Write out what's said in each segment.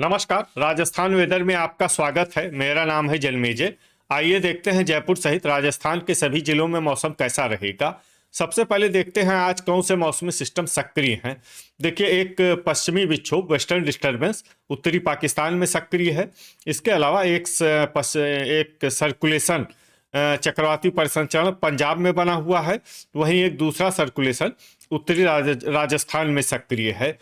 नमस्कार, राजस्थान वेदर में आपका स्वागत है। मेरा नाम है जन्मेजय। आइए देखते हैं जयपुर सहित राजस्थान के सभी जिलों में मौसम कैसा रहेगा। सबसे पहले देखते हैं आज कौन से मौसमी सिस्टम सक्रिय हैं। देखिए, एक पश्चिमी विक्षोभ वेस्टर्न डिस्टर्बेंस उत्तरी पाकिस्तान में सक्रिय है। इसके अलावा एक सर्कुलेशन चक्रवाती परिसंचरण पंजाब में बना हुआ है। वहीं एक दूसरा सर्कुलेशन उत्तरी राजस्थान में सक्रिय है।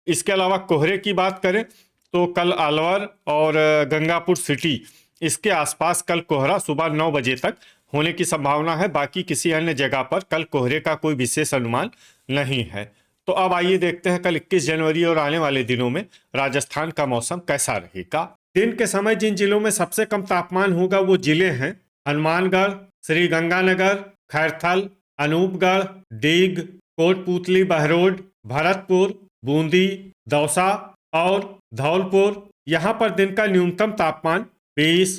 इसके अलावा कोहरे की बात करें तो कल अलवर और गंगापुर सिटी इसके आसपास कल कोहरा सुबह 9 बजे तक होने की संभावना है। बाकी किसी अन्य जगह पर कल कोहरे का कोई विशेष अनुमान नहीं है। तो अब आइए देखते हैं कल 21 जनवरी और आने वाले दिनों में राजस्थान का मौसम कैसा रहेगा। दिन के समय जिन जिलों में सबसे कम तापमान होगा वो जिले हैं हनुमानगढ़, श्री गंगानगर, खैरथल, अनूपगढ़, डीग, कोटपूतली, बहरोड, भरतपुर, बूंदी, दौसा और धौलपुर। यहाँ पर दिन का न्यूनतम तापमान 20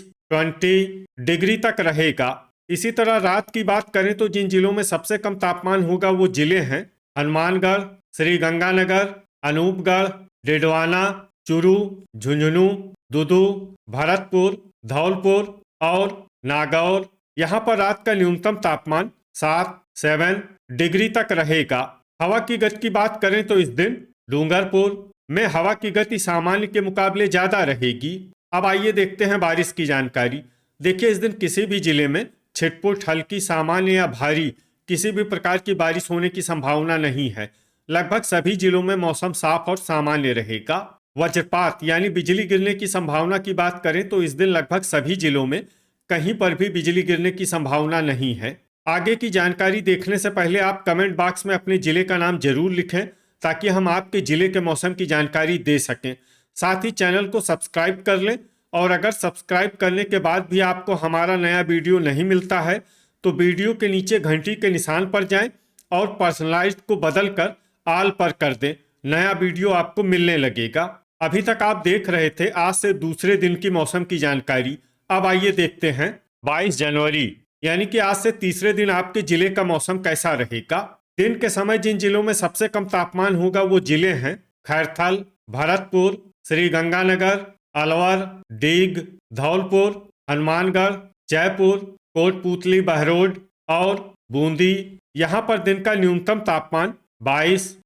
डिग्री तक रहेगा। इसी तरह रात की बात करें तो जिन जिलों में सबसे कम तापमान होगा वो जिले हैं हनुमानगढ़, श्री गंगानगर, अनूपगढ़, डिडवाना, चूरू, झुंझुनू, दुदू, भरतपुर, धौलपुर और नागौर। यहाँ पर रात का न्यूनतम तापमान 7 डिग्री तक रहेगा। हवा की गति की बात करें तो इस दिन डूंगरपुर में हवा की गति सामान्य के मुकाबले ज्यादा रहेगी। अब आइए देखते हैं बारिश की जानकारी। देखिए, इस दिन किसी भी जिले में छिटपुट, हल्की, सामान्य या भारी किसी भी प्रकार की बारिश होने की संभावना नहीं है। लगभग सभी जिलों में मौसम साफ और सामान्य रहेगा। वज्रपात यानी बिजली गिरने की संभावना की बात करें तो इस दिन लगभग सभी जिलों में कहीं पर भी बिजली गिरने की संभावना नहीं है। आगे की जानकारी देखने से पहले आप कमेंट बॉक्स में अपने जिले का नाम जरूर लिखें ताकि हम आपके जिले के मौसम की जानकारी दे सकें। साथ ही चैनल को सब्सक्राइब कर लें और अगर सब्सक्राइब करने के बाद भी आपको हमारा नया वीडियो नहीं मिलता है तो वीडियो के नीचे घंटी के निशान पर जाएं और पर्सनलाइज्ड को बदलकर ऑल पर कर दें। नया वीडियो आपको मिलने लगेगा। अभी तक आप देख रहे थे आज से दूसरे दिन की मौसम की जानकारी। अब आइए देखते हैं 22 जनवरी यानी कि आज से तीसरे दिन आपके जिले का मौसम कैसा रहेगा। दिन के समय जिन जिलों में सबसे कम तापमान होगा वो जिले हैं खैरथल, भरतपुर, श्री गंगानगर, अलवर, डीग, धौलपुर, हनुमानगढ़, जयपुर, कोटपूतली, बहरोड और बूंदी। यहाँ पर दिन का न्यूनतम तापमान 22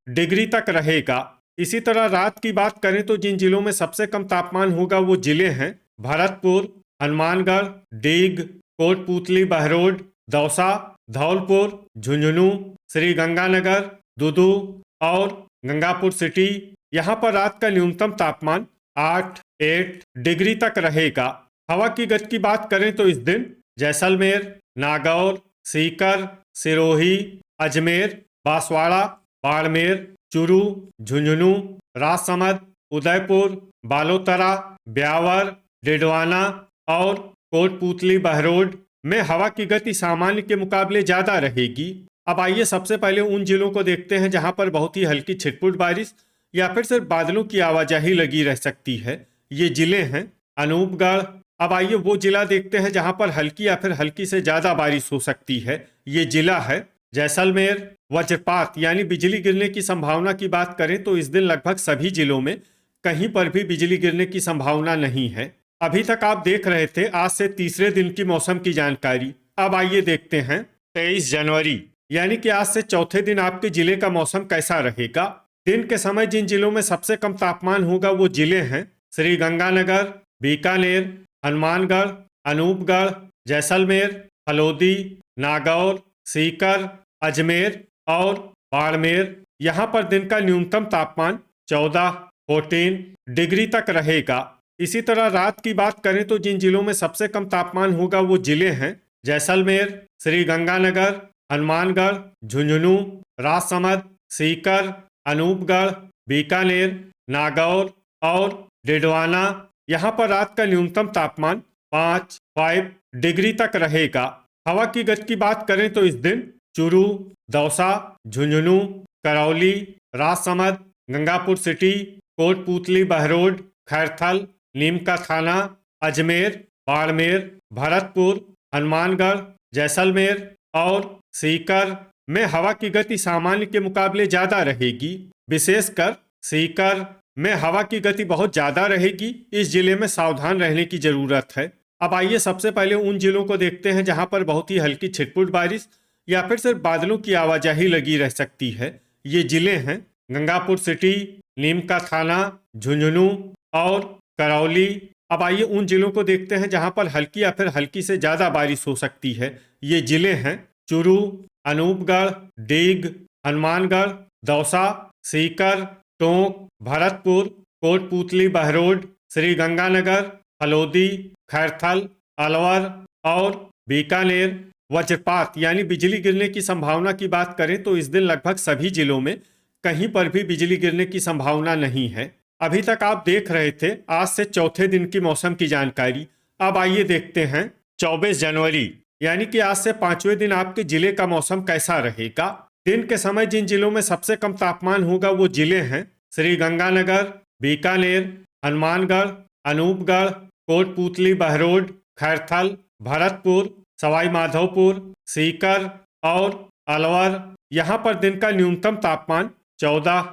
डिग्री तक रहेगा। इसी तरह रात की बात करें तो जिन जिलों में सबसे कम तापमान होगा वो जिले हैं भरतपुर, हनुमानगढ़, डीग, कोटपूतली, बहरोड, दौसा, धौलपुर, झुंझुनू, श्री गंगानगर, दुदू और गंगापुर सिटी। यहाँ पर रात का न्यूनतम तापमान 8 डिग्री तक रहेगा। हवा की गति की बात करें तो इस दिन जैसलमेर, नागौर, सीकर, सिरोही, अजमेर, बांसवाड़ा, बाड़मेर, चूरू, झुंझुनू, राजसमंद, उदयपुर, बालोतरा, ब्यावर, डिडवाना और कोटपूतली, बहरोड में हवा की गति सामान्य के मुकाबले ज्यादा रहेगी। अब आइए सबसे पहले उन जिलों को देखते हैं जहां पर बहुत ही हल्की छिटपुट बारिश या फिर सिर्फ बादलों की आवाजाही लगी रह सकती है। ये जिले हैं अनूपगढ़। अब आइए वो जिला देखते हैं जहां पर हल्की या फिर हल्की से ज्यादा बारिश हो सकती है। ये जिला है जैसलमेर। वज्रपात यानी बिजली गिरने की संभावना की बात करें तो इस दिन लगभग सभी जिलों में कहीं पर भी बिजली गिरने की संभावना नहीं है। अभी तक आप देख रहे थे आज से तीसरे दिन की मौसम की जानकारी। अब आइए देखते हैं 23 जनवरी यानी कि आज से चौथे दिन आपके जिले का मौसम कैसा रहेगा। दिन के समय जिन जिलों में सबसे कम तापमान होगा वो जिले हैं श्री गंगानगर, बीकानेर, हनुमानगढ़, अनूपगढ़, जैसलमेर, हलोदी, नागौर, सीकर, अजमेर और बाड़मेर। यहाँ पर दिन का न्यूनतम तापमान 14 डिग्री तक रहेगा। इसी तरह रात की बात करें तो जिन जिलों में सबसे कम तापमान होगा वो जिले हैं जैसलमेर, श्री गंगानगर, हनुमानगढ़, झुंझुनू, राजसमंद, सीकर, अनूपगढ़, बीकानेर, नागौर और डिडवाना। यहाँ पर रात का न्यूनतम तापमान 5 डिग्री तक रहेगा। हवा की गति की बात करें तो इस दिन चूरू, दौसा, झुंझुनू, करौली, राजसमंद, गंगापुर सिटी, कोटपूतली, बहरोड, खैरथल, नीम का थाना, अजमेर, बाड़मेर, भरतपुर, हनुमानगढ़, जैसलमेर और सीकर में हवा की गति सामान्य के मुकाबले ज्यादा रहेगी। विशेषकर सीकर, में हवा की गति बहुत ज्यादा रहेगी। इस जिले में सावधान रहने की जरूरत है। अब आइए सबसे पहले उन जिलों को देखते हैं जहां पर बहुत ही हल्की छिटपुट बारिश या फिर सिर्फ बादलों की आवाजाही लगी रह सकती है। ये जिले हैं गंगापुर सिटी, नीमका थाना, झुंझुनू और करौली। अब आइए उन जिलों को देखते हैं जहां पर हल्की या फिर हल्की से ज्यादा बारिश हो सकती है। ये जिले हैं चुरू, अनूपगढ़, डीग, हनुमानगढ़, दौसा, सीकर, टोंक, भरतपुर, कोटपूतली, बहरोड, श्री गंगानगर, फलोदी, खैरथल, अलवर और बीकानेर। वज्रपात यानी बिजली गिरने की संभावना की बात करें तो इस दिन लगभग सभी जिलों में कहीं पर भी बिजली गिरने की संभावना नहीं है। अभी तक आप देख रहे थे आज से चौथे दिन की मौसम की जानकारी। अब आइए देखते हैं 24 जनवरी यानी कि आज से पांचवें दिन आपके जिले का मौसम कैसा रहेगा। दिन के समय जिन जिलों में सबसे कम तापमान होगा वो जिले हैं श्री गंगानगर, बीकानेर, हनुमानगढ़, अनूपगढ़, कोटपूतली, बहरोड, खैरथल, भरतपुर, सवाई माधोपुर, सीकर और अलवर। यहाँ पर दिन का न्यूनतम तापमान 14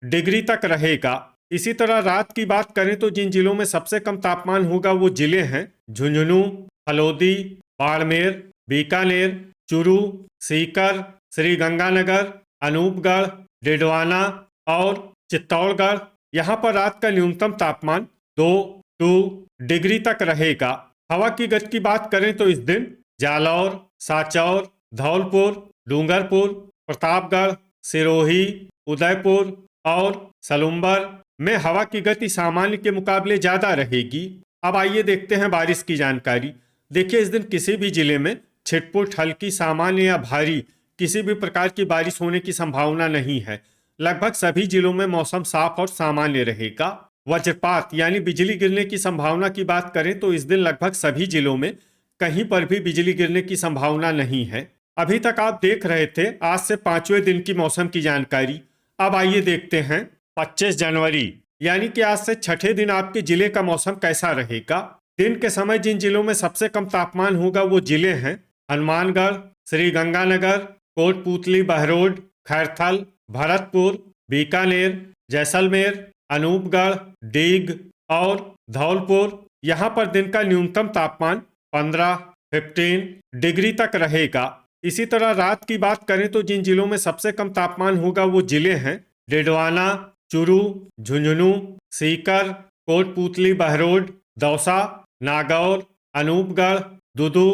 डिग्री तक रहेगा। इसी तरह रात की बात करें तो जिन जिलों में सबसे कम तापमान होगा वो जिले हैं झुंझुनू, फलोदी, बाड़मेर, बीकानेर, चुरू, सीकर, श्री गंगानगर, अनूपगढ़, डिडवाना और चित्तौड़गढ़। यहाँ पर रात का न्यूनतम तापमान 2 डिग्री तक रहेगा। हवा की गति की बात करें तो इस दिन जालौर, साचौर, धौलपुर, डूंगरपुर, प्रतापगढ़, सिरोही, उदयपुर और सलुम्बर में हवा की गति सामान्य के मुकाबले ज्यादा रहेगी। अब आइए देखते हैं बारिश की जानकारी। देखिए इस दिन किसी भी जिले में छिटपुट, हल्की, सामान्य या भारी किसी भी प्रकार की बारिश होने की संभावना नहीं है। लगभग सभी जिलों में मौसम साफ और सामान्य रहेगा। वज्रपात यानी बिजली गिरने की संभावना की बात करें तो इस दिन लगभग सभी जिलों में कहीं पर भी बिजली गिरने की संभावना नहीं है। अभी तक आप देख रहे थे आज से पांचवें दिन की मौसम की जानकारी। अब आइए देखते हैं 25 जनवरी यानी कि आज से छठे दिन आपके जिले का मौसम कैसा रहेगा। दिन के समय जिन जिलों में सबसे कम तापमान होगा वो जिले हैं हनुमानगढ़, श्री गंगानगर, कोटपूतली, बहरोड, खैरथल, भरतपुर, बीकानेर, जैसलमेर, अनूपगढ़, डीग और धौलपुर। यहाँ पर दिन का न्यूनतम तापमान 15 डिग्री तक रहेगा। इसी तरह रात की बात करें तो जिन जिलों में सबसे कम तापमान होगा वो जिले हैं डिडवाना, चुरू, झुंझुनू, सीकर, कोटपूतली, बहरोड, दौसा, नागौर, अनूपगढ़, दुदू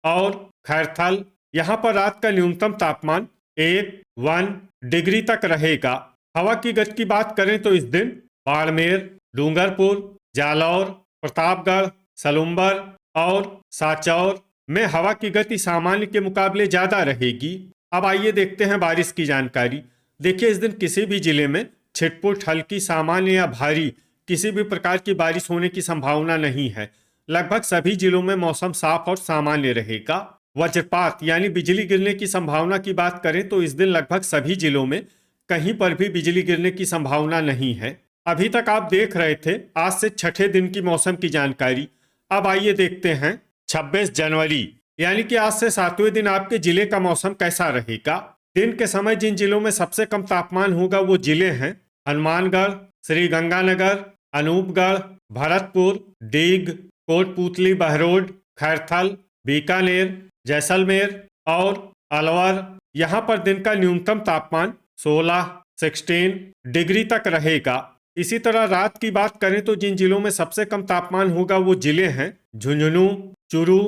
और खैरथल। यहाँ पर रात का न्यूनतम तापमान 1 डिग्री तक रहेगा। हवा की गति की बात करें तो इस दिन बाड़मेर, डूंगरपुर, जालौर, प्रतापगढ़, सलुम्बर और साचौर में हवा की गति सामान्य के मुकाबले ज्यादा रहेगी। अब आइए देखते हैं बारिश की जानकारी। देखिए इस दिन किसी भी जिले में छिटपुट, हल्की, सामान्य या भारी किसी भी प्रकार की बारिश होने की संभावना नहीं है। लगभग सभी जिलों में मौसम साफ और सामान्य रहेगा। वज्रपात यानी बिजली गिरने की संभावना की बात करें तो इस दिन लगभग सभी जिलों में कहीं पर भी बिजली गिरने की संभावना नहीं है। अभी तक आप देख रहे थे आज से छठे दिन की मौसम की जानकारी। अब आइए देखते हैं 26 जनवरी यानी कि आज से सातवें दिन आपके जिले का मौसम कैसा रहेगा। दिन के समय जिन जिलों में सबसे कम तापमान होगा वो जिले हैं हनुमानगढ़, श्री गंगानगर, अनूपगढ़, भरतपुर, डीग, कोटपूतली, बहरोड, खैरथल, बीकानेर, जैसलमेर और अलवर। यहाँ पर दिन का न्यूनतम तापमान 16 डिग्री तक रहेगा। इसी तरह रात की बात करें तो जिन जिलों में सबसे कम तापमान होगा वो जिले हैं झुंझुनू, चुरू,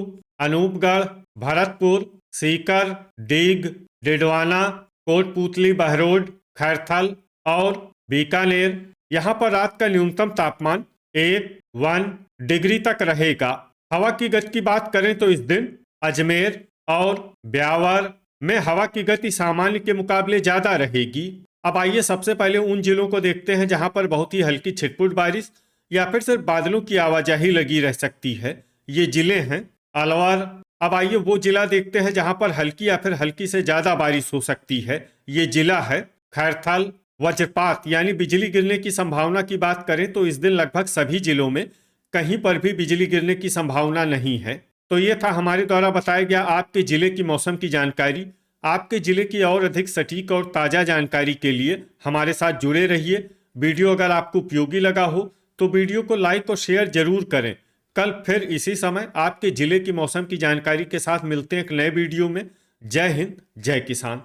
अनूपगढ़, भरतपुर, सीकर, डीग, डिडवाना, कोटपूतली, बहरोड, खैरथल और बीकानेर। यहाँ पर रात का न्यूनतम तापमान 1 डिग्री तक रहेगा। हवा की गति की बात करें तो इस दिन अजमेर और ब्यावर में हवा की गति सामान्य के मुकाबले ज्यादा रहेगी। अब आइए सबसे पहले उन जिलों को देखते हैं जहां पर बहुत ही हल्की छिटपुट बारिश या फिर सिर्फ बादलों की आवाजाही लगी रह सकती है। ये जिले हैं अलवर। अब आइए वो जिला देखते हैं जहां पर हल्की या फिर हल्की से ज्यादा बारिश हो सकती है। ये जिला है खैरथल। वज्रपात यानी बिजली गिरने की संभावना की बात करें तो इस दिन लगभग सभी जिलों में कहीं पर भी बिजली गिरने की संभावना नहीं है। तो ये था हमारे द्वारा बताया गया आपके जिले की मौसम की जानकारी। आपके जिले की और अधिक सटीक और ताज़ा जानकारी के लिए हमारे साथ जुड़े रहिए। वीडियो अगर आपको उपयोगी लगा हो तो वीडियो को लाइक और शेयर जरूर करें। कल फिर इसी समय आपके जिले की मौसम की जानकारी के साथ मिलते हैं एक नए वीडियो में। जय हिंद, जय किसान।